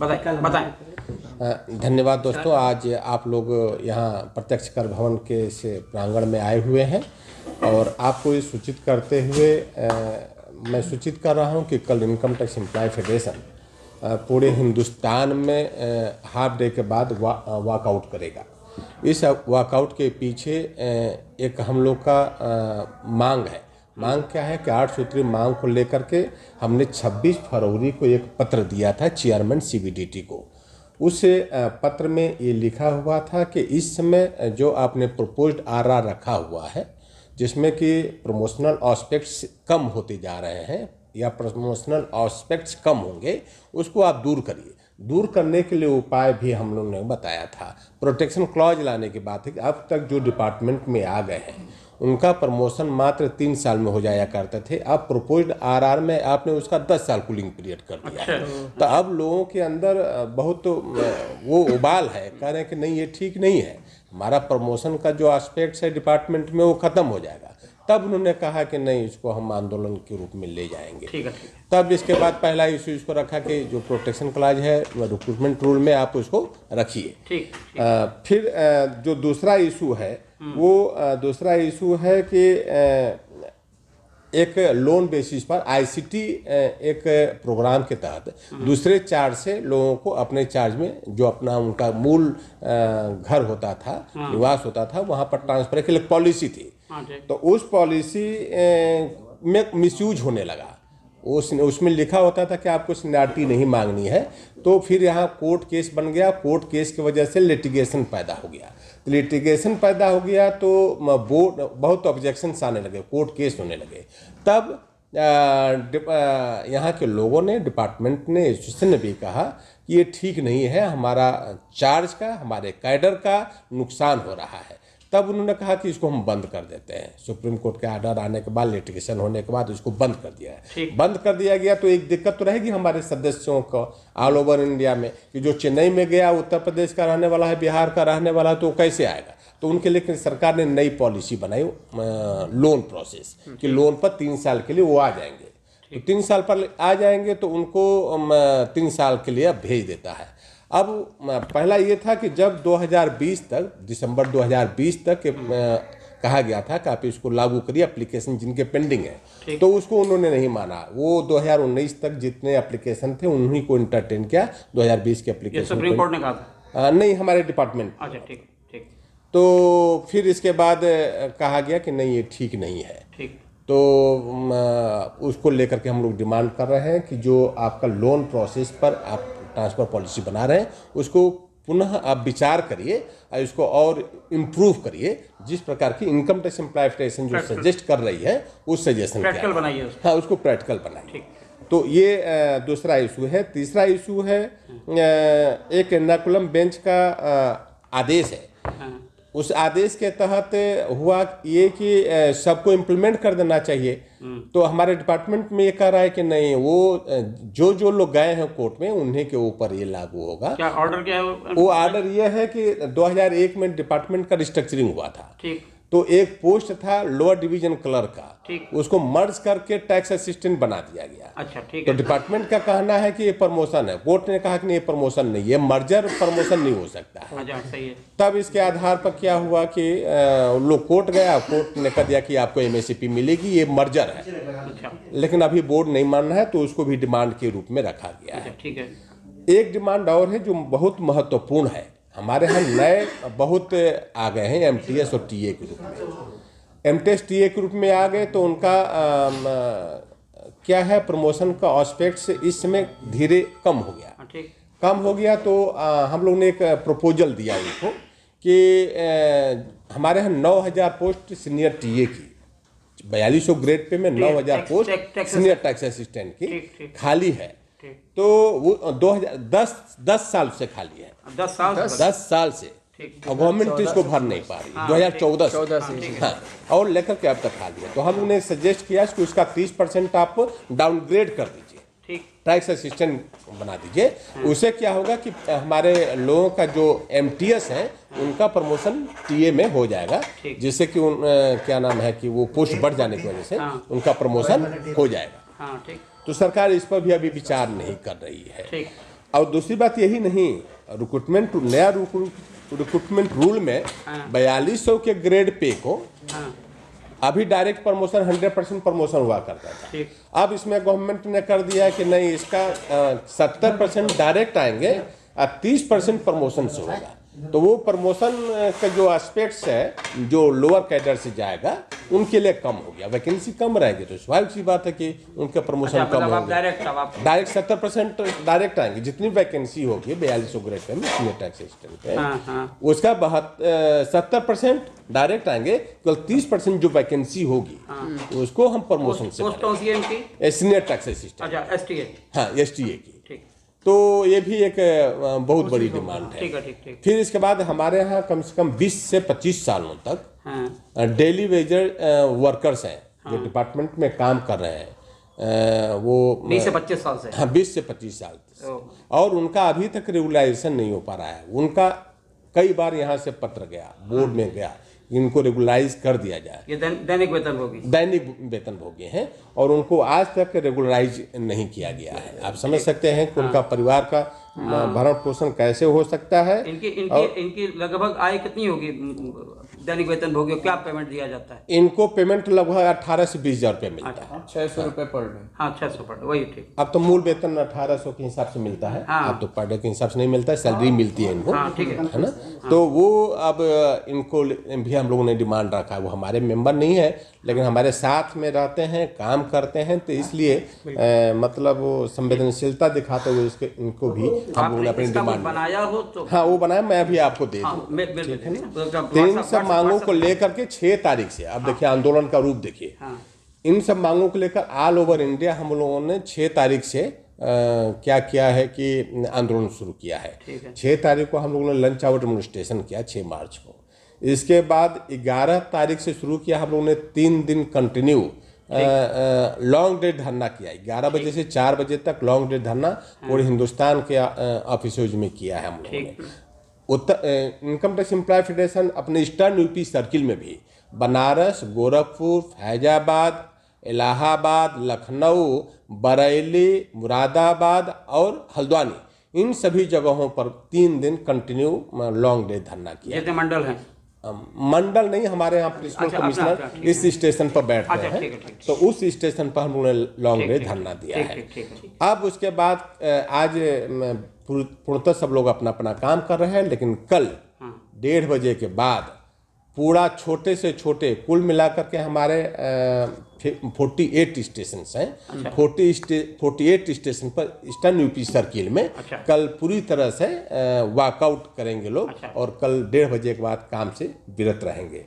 बताएं। धन्यवाद दोस्तों, आज आप लोग यहाँ प्रत्यक्ष कर भवन के इस प्रांगण में आए हुए हैं और आपको ये सूचित करते हुए मैं सूचित कर रहा हूँ कि कल इनकम टैक्स एम्प्लॉय फेडरेशन पूरे हिंदुस्तान में हाफ डे के बाद वॉकआउट करेगा। इस वॉकआउट के पीछे एक हम लोग का मांग है। मांग क्या है कि 8 सूत्री मांग को लेकर के हमने 26 फरवरी को एक पत्र दिया था चेयरमैन सीबीडीटी को। उस पत्र में ये लिखा हुआ था कि इस समय जो आपने प्रपोज्ड आरआर रखा हुआ है, जिसमें कि प्रमोशनल एस्पेक्ट्स कम होते जा रहे हैं या प्रमोशनल एस्पेक्ट्स कम होंगे, उसको आप दूर करिए। दूर करने के लिए उपाय भी हम लोगों ने बताया था। प्रोटेक्शन क्लॉज लाने की बात है कि अब तक जो डिपार्टमेंट में आ गए हैं उनका प्रमोशन मात्र 3 साल में हो जाया करते थे। अब प्रपोज्ड आरआर में आपने उसका 10 साल कूलिंग पीरियड कर दिया है। तो अब लोगों के अंदर बहुत वो उबाल है, कह रहे हैं कि नहीं ये ठीक नहीं है, हमारा प्रमोशन का जो एस्पेक्ट्स है डिपार्टमेंट में वो ख़त्म हो जाएगा। तब उन्होंने कहा कि नहीं, इसको हम आंदोलन के रूप में ले जाएंगे। ठीक है। तब इसके बाद पहला इशू इसको रखा कि जो प्रोटेक्शन क्लॉज है रिक्रूटमेंट रूल में आप उसको रखिए। ठीक। फिर जो दूसरा इशू है वो दूसरा इशू है कि एक लोन बेसिस पर आईसीटी एक प्रोग्राम के तहत दूसरे चार्ज से लोगों को अपने चार्ज में जो अपना उनका मूल घर होता था, निवास होता था, वहाँ पर ट्रांसफर के लिए पॉलिसी थी। तो उस पॉलिसी में मिसयूज होने लगा। उसमें लिखा होता था कि आपको सीनियरिटी नहीं मांगनी है। तो फिर यहाँ कोर्ट केस बन गया। कोर्ट केस की वजह से लिटिगेशन पैदा हो गया। तो लिटिगेशन पैदा हो गया तो बोर्ड बहुत ऑब्जेक्शंस आने लगे, कोर्ट केस होने लगे। तब यहाँ के लोगों ने, डिपार्टमेंट ने, एसोसिएशन ने भी कहा कि ये ठीक नहीं है, हमारा चार्ज का, हमारे कैडर का नुकसान हो रहा है। तब उन्होंने कहा कि इसको हम बंद कर देते हैं। सुप्रीम कोर्ट के आर्डर आने के बाद, लिटिगेशन होने के बाद इसको बंद कर दिया है। बंद कर दिया गया तो एक दिक्कत तो रहेगी हमारे सदस्यों को ऑल ओवर इंडिया में कि जो चेन्नई में गया, उत्तर प्रदेश का रहने वाला है, बिहार का रहने वाला है, तो कैसे आएगा। तो उनके लिए सरकार ने नई पॉलिसी बनाई लोन प्रोसेस कि लोन पर 3 साल के लिए वो आ जाएंगे। तो 3 साल पर आ जाएंगे तो उनको 3 साल के लिए अब भेज देता है। अब पहला ये था कि जब 2020 तक, दिसंबर 2020 तक कहा गया था कि आप इसको लागू करिए एप्लीकेशन जिनके पेंडिंग है, तो उसको उन्होंने नहीं माना। वो 2019 तक जितने एप्लीकेशन थे उन्हीं को इंटरटेन किया। 2020 के एप्लीकेशन सुप्रीम कोर्ट ने कहा था? नहीं, हमारे डिपार्टमेंट। अच्छा, ठीक। तो फिर इसके बाद कहा गया कि नहीं, ये ठीक नहीं है। ठीक। तो उसको लेकर के हम लोग डिमांड कर रहे हैं कि जो आपका लोन प्रोसेस पर आप ट्रांसफर पॉलिसी बना रहे हैं उसको पुनः आप विचार करिए और इसको और इम्प्रूव करिए। जिस प्रकार की इनकम टैक्स एम्प्लॉय फेडरेशन जो सजेस्ट कर रही है उस सजेशन प्रैक्टिकल बनाइए। हाँ, उसको प्रैक्टिकल बनाइए। तो ये दूसरा इशू है। तीसरा इशू है एक एर्नाकुलम बेंच का आदेश है। उस आदेश के तहत हुआ ये कि सबको इम्प्लीमेंट कर देना चाहिए। तो हमारे डिपार्टमेंट में ये कह रहा है कि नहीं, वो जो लोग गए हैं कोर्ट में उन्हीं के ऊपर ये लागू होगा। क्या ऑर्डर क्या है? वो ऑर्डर ये है कि 2001 में डिपार्टमेंट का रिस्ट्रक्चरिंग हुआ था। ठीक। तो एक पोस्ट था लोअर डिवीजन क्लर्क का, ठीक, उसको मर्ज करके टैक्स असिस्टेंट बना दिया गया। अच्छा, ठीक तो है। डिपार्टमेंट का कहना है कि ये प्रमोशन है। कोर्ट ने कहा कि नहीं, ये प्रमोशन नहीं, ये मर्जर प्रमोशन नहीं हो सकता है। अच्छा, सही है। तब इसके आधार पर क्या हुआ कि लोग कोर्ट गया, कोर्ट ने कह दिया कि आपको एमएसपी मिलेगी, ये मर्जर है। अच्छा। लेकिन अभी बोर्ड नहीं मान रहा है तो उसको भी डिमांड के रूप में रखा गया है। ठीक है। एक डिमांड और है जो बहुत महत्वपूर्ण है। हमारे यहाँ नए बहुत आ गए हैं एमटीएस और टीए के रूप में। एमटीएस टीए के रूप में आ गए तो उनका क्या है, प्रमोशन का एस्पेक्ट्स इस समय धीरे कम हो गया। ठीक। कम हो गया तो हम लोग ने एक प्रपोजल दिया उनको कि हमारे यहाँ 9000 पोस्ट सीनियर टीए की, 4200 ग्रेड पे में 9000 पोस्ट सीनियर टैक्स असिस्टेंट की खाली है। तो वो 2010 साल से खाली है। 10 साल से और गवर्नमेंट इसको भर नहीं पा रही। 2014 से हाँ, और लेकर के अब तक खाली है। तो हम लोगों ने सजेस्ट किया कि उसका 30% आप डाउनग्रेड कर दीजिए, टैक्स असिस्टेंट बना दीजिए। उससे क्या होगा कि हमारे लोगों का जो एमटीएस है उनका प्रमोशन टीए में हो जाएगा, जिससे कि क्या नाम है कि वो पोस्ट बढ़ जाने की वजह से उनका प्रमोशन हो जाएगा। तो सरकार इस पर भी अभी विचार नहीं कर रही है। और दूसरी बात यही नहीं, नया रिक्रूटमेंट रूल में 4200 के ग्रेड पे को अभी डायरेक्ट प्रमोशन 100% प्रमोशन हुआ करता था। अब इसमें गवर्नमेंट ने कर दिया है कि नहीं, इसका 70% डायरेक्ट आएंगे और 30% प्रमोशन से होगा। तो वो प्रमोशन का जो एस्पेक्ट्स है जो लोअर कैडर से जाएगा उनके लिए कम हो गया, वैकेंसी कम रहेगी, तो स्वाभाविक सी बात है कि उनका प्रमोशन कम होगा। डायरेक्ट 70% डायरेक्ट आएंगे, जितनी वैकेंसी होगी 4200 grade pay senior tax assistant पे, उसका 70% डायरेक्ट आएंगे, केवल 30% जो वैकेंसी होगी उसको हम प्रमोशन से सीनियर टैक्स असिस्टेंट, हाँ STA की। तो ये भी एक बहुत बड़ी डिमांड है। ठीक। फिर इसके बाद हमारे यहाँ कम से कम 20 से 25 सालों तक डेली वेजर वर्कर्स हैं जो डिपार्टमेंट में काम कर रहे हैं, वो 20 से 25 साल से, हाँ 20 से 25 साल से, और उनका अभी तक रेगुलाइजेशन नहीं हो पा रहा है। उनका कई बार यहाँ से पत्र गया, बोर्ड में गया, इनको रेगुलाइज कर दिया जाए। ये दैनिक वेतनभोगी हैं और उनको आज तक रेगुलराइज नहीं किया गया है। आप समझ सकते हैं कि उनका परिवार का भरण पोषण कैसे हो सकता है। इनकी लगभग आय कितनी होगी दैनिक वेतनभोगी को? क्या पेमेंट दिया जाता है इनको? पेमेंट लगभग 18 से 20 हजार रुपये मिलता है। 600 रुपये पर डे। हाँ 600 पर डे, वही ठीक। अब तो मूल वेतन 1800 के हिसाब से मिलता है, अब तो पर डे के हिसाब से नहीं मिलता है, सैलरी मिलती है इनको, है ना। तो वो अब इनको भी हम लोगों ने डिमांड रखा है। वो हमारे मेंबर नहीं है लेकिन हमारे साथ में रहते हैं, काम करते हैं, तो इसलिए मतलब वो संवेदनशीलता दिखाते हुए इनको भी हम लोगों ने अपनी डिमांड बनाया हो तो, हाँ वो बनाया, मैं अभी आपको दे दूँ। तो इन सब मांगों को लेकर के 6 तारीख से, अब देखिए आंदोलन का रूप देखिए, इन सब मांगों को लेकर ऑल ओवर इंडिया हम लोगों ने 6 तारीख से क्या किया है कि आंदोलन शुरू किया है। 6 तारीख को हम लोगों ने लंच आउट डेमोन्स्ट्रेशन किया, 6 मार्च को। इसके बाद 11 तारीख से शुरू किया हम लोगों ने 3 दिन कंटिन्यू लॉन्ग डे धरना किया। 11 बजे से 4 बजे तक लॉन्ग डे धरना पूरे हिंदुस्तान के ऑफिसों में किया है हम लोगों ने। इनकम टैक्स एम्प्लॉय फेडरेशन अपने ईस्टर्न यूपी सर्किल में भी बनारस, गोरखपुर, फैजाबाद, इलाहाबाद, लखनऊ, बरेली, मुरादाबाद और हल्द्वानी, इन सभी जगहों पर 3 दिन कंटिन्यू लॉन्ग डे धरना किया। जितने मंडल हैं, मंडल नहीं, हमारे यहाँ प्रिंसिपल कमिश्नर इस स्टेशन पर बैठते हैं, तो उस स्टेशन पर हम लोगों ने लॉन्ग डे धरना दिया है। अब उसके बाद आज पूर्णतः सब लोग अपना अपना काम कर रहे हैं, लेकिन कल 1:30 बजे के बाद पूरा छोटे से छोटे कुल मिलाकर के हमारे 48 स्टेशन हैं। 48 स्टेशन पर ईस्टर्न यूपी सर्किल में कल पूरी तरह से वॉकआउट करेंगे लोग, और कल 1:30 बजे के बाद काम से विरत रहेंगे।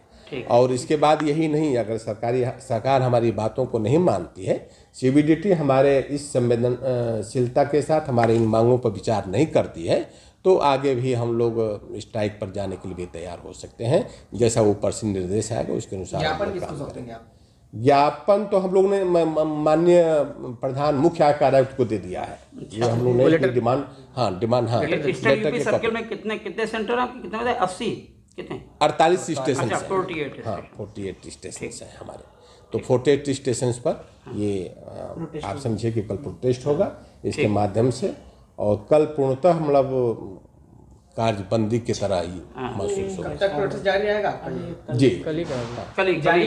और इसके बाद यही नहीं, अगर सरकार हमारी बातों को नहीं मानती है, CBDT हमारे इस संवेदनशीलता के साथ हमारे इन मांगों पर विचार नहीं करती है, तो आगे भी हम लोग स्ट्राइक पर जाने के लिए भी तैयार हो सकते हैं। जैसा ऊपर से निर्देश आएगा उसके अनुसार ज्ञापन तो हम लोग ने माननीय प्रधान मुख्य आयकर आयुक्त को दे दिया है। ये हम लोग ने डिमांड, सर्किल में कितने सेंटर हैं? कितने बताए? 80 कितने? 48 स्टेशन, 48 स्टेशन है हमारे। तो 48 स्टेशन पर ये आप समझिए कि कल प्रोटेस्ट होगा इसके माध्यम से, और कल पूर्णतः मतलब कार्यबंदी की तरह ही महसूस होगा। कब तक प्रोटेस्ट जारी रहेगा? जी जारी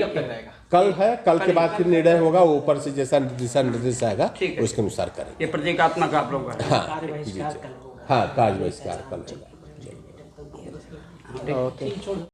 कब तक रहेगा? कल है, कल के बाद फिर निर्णय होगा, ऊपर से जैसा दिशा निर्देश आएगा उसके अनुसार करेंगे। ये प्रतीकात्मक आप लोग हाँ हाँ, कार्य बहिष्कार कल होगा।